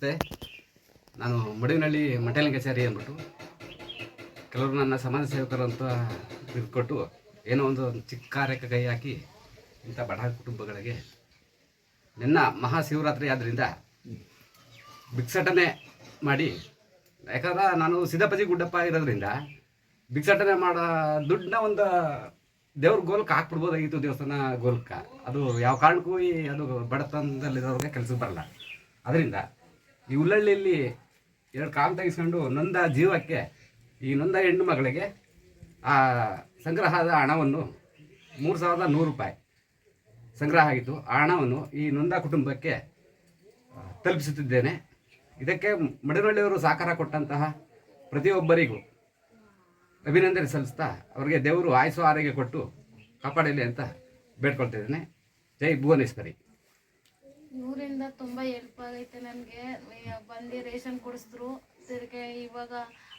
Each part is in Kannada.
ಮತ್ತೆ ನಾನು ಮಡುವಿನಹಳ್ಳಿ ಮಂಟಲಿಂಗಾಚಾರಿ ಅಂದ್ಬಿಟ್ಟು ಕೆಲವರು ನನ್ನ ಸಮಾಜ ಸೇವಕರು ಅಂತ ಕೊಟ್ಟು ಏನೋ ಒಂದು ಚಿಕ್ಕ ಕಾರ್ಯಕ್ಕೆ ಕೈ ಹಾಕಿ ಇಂಥ ಬಡ ಕುಟುಂಬಗಳಿಗೆ ನಿನ್ನ ಮಹಾಶಿವರಾತ್ರಿ ಆದ್ದರಿಂದ ಭಿಕ್ಷಾಟನೆ ಮಾಡಿ, ಯಾಕಂದ್ರೆ ನಾನು ಸಿದ್ದಪ್ಪಾಜಿ ಗುಡ್ಡಪ್ಪ ಇರೋದ್ರಿಂದ ಭಿಕ್ಷಾಟನೆ ಮಾಡೋ ದುಡ್ಡನ್ನ ಒಂದು ದೇವ್ರ ಗೋಲ್ಕ್ಕೆ ಹಾಕ್ಬಿಡ್ಬೋದಾಗಿತ್ತು, ದೇವಸ್ಥಾನ ಗೋಲ್ಕ್ಕೆ. ಅದು ಯಾವ ಕಾರಣಕ್ಕೂ ಅದು ಬಡತನದಲ್ಲಿರೋರಿಗೆ ಕೆಲಸಕ್ಕೆ ಬರಲ್ಲ. ಅದರಿಂದ ಈ ಉಳ್ಳಳ್ಳಿಯಲ್ಲಿ 2 ಕಾಲು ತೆಗೆಸ್ಕೊಂಡು ನೊಂದ ಜೀವಕ್ಕೆ, ಈ ನೊಂದ ಹೆಣ್ಣು ಮಗಳಿಗೆ ಆ ಸಂಗ್ರಹದ ಹಣವನ್ನು 3100 ರೂಪಾಯಿ ಸಂಗ್ರಹ ಆಗಿತ್ತು. ಆ ಹಣವನ್ನು ಈ ನೊಂದ ಕುಟುಂಬಕ್ಕೆ ತಲುಪಿಸುತ್ತಿದ್ದೇನೆ. ಇದಕ್ಕೆ ಮಡಿನಹಳ್ಳಿಯವರು ಸಹಕಾರ ಕೊಟ್ಟಂತಹ ಪ್ರತಿಯೊಬ್ಬರಿಗೂ ಅಭಿನಂದನೆ ಸಲ್ಲಿಸ್ತಾ ಅವರಿಗೆ ದೇವರು ಆಯುಸ್ಸು ಆರೋಗ್ಯ ಕೊಟ್ಟು ಕಾಪಾಡಲಿ ಅಂತ ಬೇಡ್ಕೊಳ್ತಿದ್ದೇನೆ. ಜೈ ಭುವನೇಶ್ವರಿ. ಇವರಿಂದ ತುಂಬ ಹೆಲ್ಪ್ ಆಗೈತೆ. ನನಗೆ ಬಂದು ರೇಷನ್ ಕೊಡಿಸಿದ್ರು. ತಿರ್ಗಿ ಇವಾಗ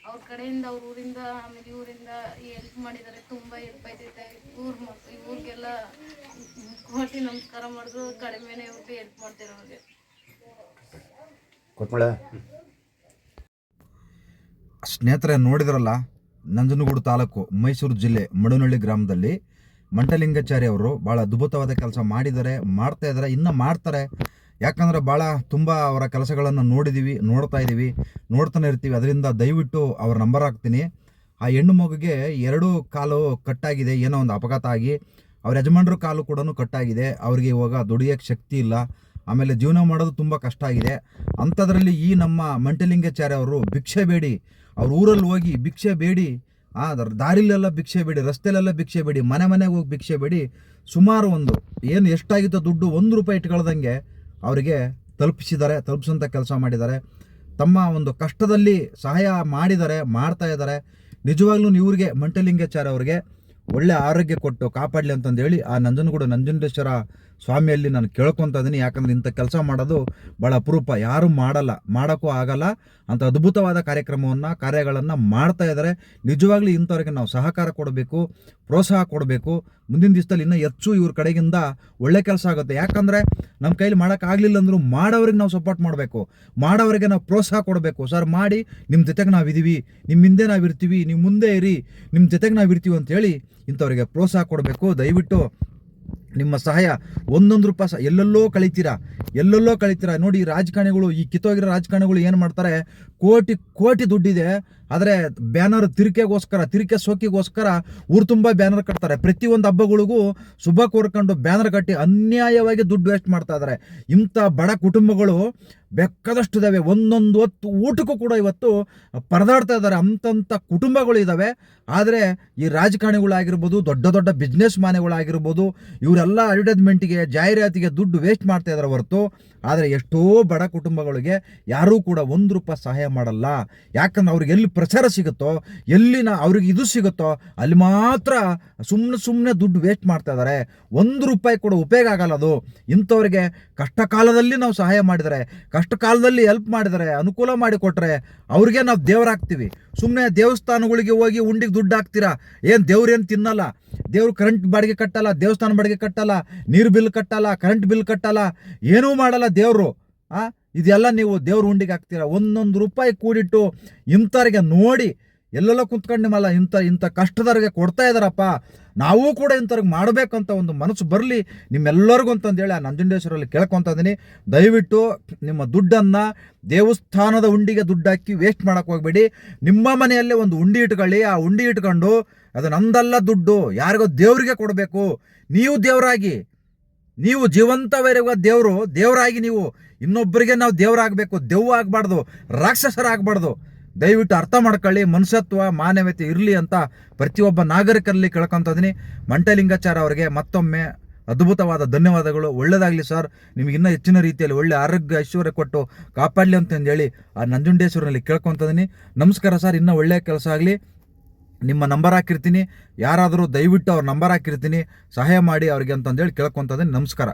ಅವ್ರ ಕಡೆಯಿಂದ ಅವ್ರ ಊರಿಂದ ಆಮೇಲೆ ಇವರಿಂದ ಹೆಲ್ಪ್ ಮಾಡಿದ್ದಾರೆ. ತುಂಬ ಹೆಲ್ಪ್ ಆಯ್ತೈತೆ. ಇವ್ರಿಗೆಲ್ಲ ಕೋಟಿ ನಮಸ್ಕಾರ ಮಾಡಿದ್ರು ಕಡಿಮೆನೇ ಇವ್ರಿಗೆ ಹೆಲ್ಪ್ ಮಾಡ್ತಾರೆ. ಅವ್ರಿಗೆ ಸ್ನೇಹಿತರೆ, ನೋಡಿದ್ರಲ್ಲ, ನಂಜನಗೂಡು ತಾಲೂಕು, ಮೈಸೂರು ಜಿಲ್ಲೆ, ಮಡುನಹಳ್ಳಿ ಗ್ರಾಮದಲ್ಲಿ ಮಂಟಲಿಂಗಾಚಾರಿ ಅವರು ಭಾಳ ಅದ್ಭುತವಾದ ಕೆಲಸ ಮಾಡಿದ್ದಾರೆ, ಮಾಡ್ತಾ ಇದ್ದಾರೆ, ಇನ್ನೂ ಮಾಡ್ತಾರೆ. ಯಾಕಂದರೆ ಭಾಳ ತುಂಬ ಅವರ ಕೆಲಸಗಳನ್ನು ನೋಡ್ತಾ ಇದ್ದೀವಿ, ನೋಡ್ತಾನೆ ಇರ್ತೀವಿ. ಅದರಿಂದ ದಯವಿಟ್ಟು ಅವ್ರ ನಂಬರ್ ಹಾಕ್ತೀನಿ. ಆ ಹೆಣ್ಣು ಮಗುಗೆ 2 ಕಾಲು ಕಟ್ಟಾಗಿದೆ, ಏನೋ ಒಂದು ಅಪಘಾತ ಆಗಿ. ಅವ್ರ ಯಜಮಾನ್ರ ಕಾಲು ಕೂಡ ಕಟ್ಟಾಗಿದೆ. ಅವ್ರಿಗೆ ಇವಾಗ ದುಡಿಯೋಕ್ಕೆ ಶಕ್ತಿ ಇಲ್ಲ, ಆಮೇಲೆ ಜೀವನ ಮಾಡೋದು ತುಂಬ ಕಷ್ಟ ಆಗಿದೆ. ಅಂಥದ್ರಲ್ಲಿ ಈ ನಮ್ಮ ಮಂಟಲಿಂಗಾಚಾರಿ ಅವರು ಭಿಕ್ಷೆ ಬೇಡಿ, ಅವ್ರ ಊರಲ್ಲಿ ಹೋಗಿ ಭಿಕ್ಷೆ ಬೇಡಿ, ದಾರಿಲೆಲ್ಲ ಭಿಕ್ಷೆ ಬೇಡಿ, ರಸ್ತೆಲೆಲ್ಲ ಭಿಕ್ಷೆ ಬೇಡಿ, ಮನೆಗೆ ಹೋಗಿ ಭಿಕ್ಷೆ ಬೇಡಿ, ಸುಮಾರು ಎಷ್ಟಾಗಿತ್ತೋ ದುಡ್ಡು 1 ರೂಪಾಯಿ ಇಟ್ಕೊಳ್ದಂಗೆ ಅವರಿಗೆ ತಲುಪಿಸೋಂಥ ಕೆಲಸ ಮಾಡಿದ್ದಾರೆ. ತಮ್ಮ ಒಂದು ಕಷ್ಟದಲ್ಲಿ ಸಹಾಯ ಮಾಡ್ತಾ ಇದ್ದಾರೆ. ನಿಜವಾಗ್ಲೂ ಇವ್ರಿಗೆ, ಮಂಟಲಿಂಗಾಚಾರಿ ಅವ್ರಿಗೆ ಒಳ್ಳೆ ಆರೋಗ್ಯ ಕೊಟ್ಟು ಕಾಪಾಡಲಿ ಅಂತಂದೇಳಿ ಆ ನಂಜನಗೂಡು ನಂಜುಂಡೇಶ್ವರ ಸ್ವಾಮಿಯಲ್ಲಿ ನಾನು ಕೇಳ್ಕೊತಾ ಇದ್ದೀನಿ. ಯಾಕಂದರೆ ಇಂಥ ಕೆಲಸ ಮಾಡೋದು ಭಾಳ ಅಪರೂಪ, ಯಾರೂ ಮಾಡೋಕ್ಕೂ ಆಗಲ್ಲ. ಅಂಥ ಅದ್ಭುತವಾದ ಕಾರ್ಯಗಳನ್ನು ಮಾಡ್ತಾ ಇದ್ದಾರೆ. ನಿಜವಾಗ್ಲೂ ಇಂಥವ್ರಿಗೆ ನಾವು ಸಹಕಾರ ಕೊಡಬೇಕು, ಪ್ರೋತ್ಸಾಹ ಕೊಡಬೇಕು. ಮುಂದಿನ ದಿವಸದಲ್ಲಿ ಇನ್ನೂ ಹೆಚ್ಚು ಇವ್ರ ಕಡೆಗಿಂದ ಒಳ್ಳೆ ಕೆಲಸ ಆಗುತ್ತೆ. ಯಾಕಂದರೆ ನಮ್ಮ ಕೈಲಿ ಮಾಡೋಕ್ಕಾಗಲಿಲ್ಲ ಅಂದರೂ ಮಾಡೋರಿಗೆ ನಾವು ಸಪೋರ್ಟ್ ಮಾಡಬೇಕು, ಮಾಡೋರಿಗೆ ನಾವು ಪ್ರೋತ್ಸಾಹ ಕೊಡಬೇಕು. ಸರ್ ಮಾಡಿ, ನಿಮ್ಮ ಜೊತೆಗೆ ನಾವಿದ್ದೀವಿ, ನಿಮ್ಮ ಹಿಂದೆ ನಾವಿರ್ತೀವಿ, ನೀವು ಮುಂದೆ ಇರಿ, ನಿಮ್ಮ ಜೊತೆಗೆ ನಾವಿರ್ತೀವಿ ಅಂತೇಳಿ ಇಂಥವ್ರಿಗೆ ಪ್ರೋತ್ಸಾಹ ಕೊಡಬೇಕು. ದಯವಿಟ್ಟು ನಿಮ್ಮ ಸಹಾಯ 1 ರೂಪಾಯಿ ಎಲ್ಲೆಲ್ಲೋ ಕಳಿತೀರಾ ನೋಡಿ. ರಾಜಕಾರಣಿಗಳು, ಈ ಕಿತ್ತೋಗಿರೋ ರಾಜಕಾರಣಿಗಳು ಏನು ಮಾಡ್ತಾರೆ, ಕೋಟಿ ದುಡ್ಡಿದೆ, ಆದರೆ ಬ್ಯಾನರ್ ತಿರಿಕೆ ಸೋಕಿಗೋಸ್ಕರ ಊರು ತುಂಬ ಬ್ಯಾನರ್ ಕಟ್ತಾರೆ. ಪ್ರತಿಯೊಂದು ಹಬ್ಬಗಳಿಗೂ ಶುಭ ಕೋರ್ಕೊಂಡು ಬ್ಯಾನರ್ ಕಟ್ಟಿ ಅನ್ಯಾಯವಾಗಿ ದುಡ್ಡು ವೇಸ್ಟ್ ಮಾಡ್ತಾ ಇದ್ದಾರೆ. ಇಂಥ ಬಡ ಕುಟುಂಬಗಳು ಬೇಕಾದಷ್ಟು ಇದ್ದಾವೆ. ಒಂದೊಂದು ಹೊತ್ತು ಊಟಕ್ಕೂ ಕೂಡ ಇವತ್ತು ಪರದಾಡ್ತಾ ಇದ್ದಾರೆ. ಅಂಥ ಕುಟುಂಬಗಳು ಇದ್ದಾವೆ. ಆದರೆ ಈ ರಾಜಕಾರಣಿಗಳಾಗಿರ್ಬೋದು, ದೊಡ್ಡ ಬಿಸ್ನೆಸ್ ಮ್ಯಾನ್ಗಳಾಗಿರ್ಬೋದು, ಇವರೆಲ್ಲ ಅಡ್ವರ್ಟೈಸ್ಮೆಂಟಿಗೆ, ಜಾಹೀರಾತಿಗೆ ದುಡ್ಡು ವೇಸ್ಟ್ ಮಾಡ್ತಾ ಇದ್ದಾರೆ ಹೊರತು, ಆದರೆ ಎಷ್ಟೋ ಬಡ ಕುಟುಂಬಗಳಿಗೆ ಯಾರೂ ಕೂಡ 1 ರೂಪಾಯಿ ಸಹಾಯ ಮಾಡಲ್ಲ. ಯಾಕಂದ್ರೆ ಅವ್ರಿಗೆ ಎಲ್ಲಿ ಪ್ರಚಾರ ಸಿಗುತ್ತೋ, ಎಲ್ಲಿ ಅವ್ರಿಗೆ ಇದು ಸಿಗುತ್ತೋ ಅಲ್ಲಿ ಮಾತ್ರ ಸುಮ್ಮನೆ ದುಡ್ಡು ವೇಸ್ಟ್ ಮಾಡ್ತಾ ಇದ್ದಾರೆ. 1 ರೂಪಾಯಿ ಕೂಡ ಉಪಯೋಗ ಆಗಲ್ಲ ಅದು. ಇಂಥವ್ರಿಗೆ ಕಷ್ಟ ಕಾಲದಲ್ಲಿ ನಾವು ಸಹಾಯ ಮಾಡಿದರೆ, ಕಷ್ಟ ಕಾಲದಲ್ಲಿ ಹೆಲ್ಪ್ ಮಾಡಿದರೆ, ಅನುಕೂಲ ಮಾಡಿಕೊಟ್ರೆ ಅವ್ರಿಗೆ ನಾವು ದೇವರಾಗ್ತೀವಿ. ಸುಮ್ಮನೆ ದೇವಸ್ಥಾನಗಳಿಗೆ ಹೋಗಿ ಉಂಡಿಗೆ ದುಡ್ಡು ಹಾಕ್ತೀರಾ, ದೇವ್ರೇನು ತಿನ್ನಲ್ಲ, ದೇವ್ರು ಕರೆಂಟ್ ಬಾಡಿಗೆ ಕಟ್ಟಲ್ಲ, ದೇವಸ್ಥಾನ ಬಾಡಿಗೆ ಕಟ್ಟಲ್ಲ, ನೀರು ಬಿಲ್ ಕಟ್ಟಲ್ಲ, ಕರೆಂಟ್ ಬಿಲ್ ಕಟ್ಟಲ್ಲ, ಏನೂ ಮಾಡಲ್ಲ ದೇವರು. ಇದೆಲ್ಲ ನೀವು ದೇವ್ರ ಉಂಡಿಗೆ ಹಾಕ್ತೀರಾ. 1 ರೂಪಾಯಿ ಕೂಡಿಟ್ಟು ಇಂಥವ್ರಿಗೆ ನೋಡಿ ಎಲ್ಲೆಲ್ಲ ಕುಂತ್ಕೊಂಡು ನಿಮ್ಮಲ್ಲ ಇಂಥ ಕಷ್ಟದವ್ರಿಗೆ ಕೊಡ್ತಾ ಇದ್ದಾರಪ್ಪ, ನಾವು ಕೂಡ ಇಂಥವ್ರಿಗೆ ಮಾಡಬೇಕಂತ ಒಂದು ಮನಸ್ಸು ಬರಲಿ ನಿಮ್ಮೆಲ್ಲರಿಗೂ ಅಂತಂದೇಳಿ ಆ ನಂಜುಂಡೇಶ್ವರಲ್ಲಿ ಕೇಳ್ಕೊತಾ ಇದ್ದೀನಿ. ದಯವಿಟ್ಟು ನಿಮ್ಮ ದುಡ್ಡನ್ನು ದೇವಸ್ಥಾನದ ಉಂಡಿಗೆ ದುಡ್ಡು ಹಾಕಿ ವೇಸ್ಟ್ ಮಾಡೋಕ್ಕೆ ಹೋಗಬೇಡಿ. ನಿಮ್ಮ ಮನೆಯಲ್ಲೇ ಒಂದು ಉಂಡಿ ಇಟ್ಕೊಳ್ಳಿ. ಆ ಉಂಡಿ ಇಟ್ಕೊಂಡು ಅದು ನಂದಲ್ಲ ದುಡ್ಡು, ಯಾರಿಗೋ ದೇವರಿಗೆ ಕೊಡಬೇಕು. ನೀವು ದೇವರಾಗಿ, ನೀವು ಜೀವಂತವರೆಗೂ ದೇವರಾಗಿ, ನೀವು ಇನ್ನೊಬ್ಬರಿಗೆ ನಾವು ದೇವರಾಗಬೇಕು, ದೆವ್ವ ಆಗಬಾರ್ದು, ರಾಕ್ಷಸರಾಗಬಾರ್ದು. ದಯವಿಟ್ಟು ಅರ್ಥ ಮಾಡ್ಕೊಳ್ಳಿ. ಮನುಷ್ಯತ್ವ, ಮಾನವೀಯತೆ ಇರಲಿ ಅಂತ ಪ್ರತಿಯೊಬ್ಬ ನಾಗರಿಕರಲ್ಲಿ ಕೇಳ್ಕೊತಾ ಇದ್ದೀನಿ. ಮಂಟಲಿಂಗಾಚಾರಿ ಅವರಿಗೆ ಮತ್ತೊಮ್ಮೆ ಅದ್ಭುತವಾದ ಧನ್ಯವಾದಗಳು. ಒಳ್ಳೆಯದಾಗಲಿ ಸರ್, ನಿಮಗೆ ಇನ್ನೂ ಹೆಚ್ಚಿನ ರೀತಿಯಲ್ಲಿ ಒಳ್ಳೆ ಆರೋಗ್ಯ ಐಶ್ವರ್ಯ ಕೊಟ್ಟು ಕಾಪಾಡಲಿ ಅಂತಂದೇಳಿ ಆ ನಂಜುಂಡೇಶ್ವರಲ್ಲಿ ಕೇಳ್ಕೊತಾ ಇದ್ದೀನಿ. ನಮಸ್ಕಾರ ಸರ್, ಇನ್ನೂ ಒಳ್ಳೆಯ ಕೆಲಸ ಆಗಲಿ. ನಿಮ್ಮ ನಂಬರ್ ಹಾಕಿರ್ತೀನಿ, ಯಾರಾದರೂ ದಯವಿಟ್ಟು ಅವ್ರ ನಂಬರ್ ಹಾಕಿರ್ತೀನಿ, ಸಹಾಯ ಮಾಡಿ ಅವ್ರಿಗೆ ಅಂತಂದೇಳಿ ಕೇಳ್ಕೊತಾ ಇದ್ದೀನಿ. ನಮಸ್ಕಾರ.